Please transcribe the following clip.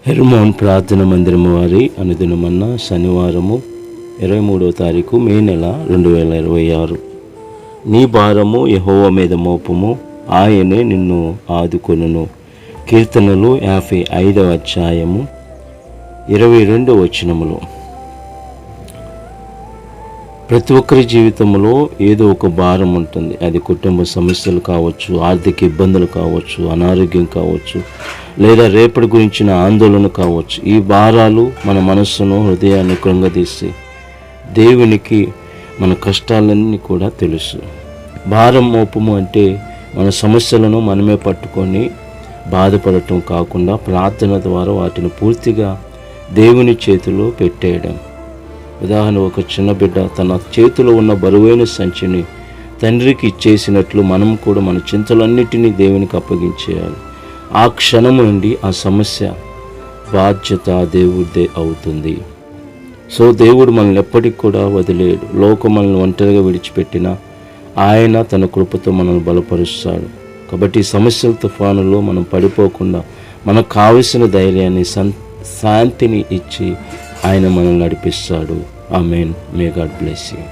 Hermon ప్రార్థన మందిరము వారి అనుదినమన్న శనివారము 23వ తారీఖు మే నెల 2026. నీ భారము యెహోవా మీద మోపము, ఆయనే నిన్ను ఆదుకొనును. కీర్తనలు 55వ అధ్యాయము 22వ వచనములు. ప్రతి ఒక్కరి జీవితంలో ఏదో ఒక భారం ఉంటుంది. అది కుటుంబ సమస్యలు కావచ్చు, ఆర్థిక ఇబ్బందులు కావచ్చు, అనారోగ్యం కావచ్చు, లేదా రేపటి గురించిన ఆందోళన కావచ్చు. ఈ భారాలు మన మనస్సును, హృదయాన్ని కృంగదీసి దేవునికి మన కష్టాలన్నీ కూడా తెలుసు. భారం మోపము అంటే మన సమస్యలను మనమే పట్టుకొని బాధపడటం కాకుండా ప్రార్థన ద్వారా వాటిని పూర్తిగా దేవుని చేతిలో పెట్టేయడం. ఉదాహరణ, ఒక చిన్న బిడ్డ తన చేతిలో ఉన్న బరువైన సంచిని తండ్రికి ఇచ్చేసినట్లు మనం కూడా మన చింతలన్నిటినీ దేవునికి అప్పగించేయాలి. ఆ క్షణం నుండి ఆ సమస్య బాధ్యత దేవుడిదే అవుతుంది. సో దేవుడు మనల్ని ఎప్పటికి కూడా వదిలేయడు. లోకం మనల్ని ఒంటరిగా విడిచిపెట్టినా ఆయన తన కృపతో మనల్ని బలపరుస్తాడు. కాబట్టి ఈ సమస్యల తుఫానులో మనం పడిపోకుండా మనకు కావలసిన ధైర్యాన్ని, శాంతిని ఇచ్చి ఆయన మనల్ని నడిపిస్తాడు. Amen. May God bless you.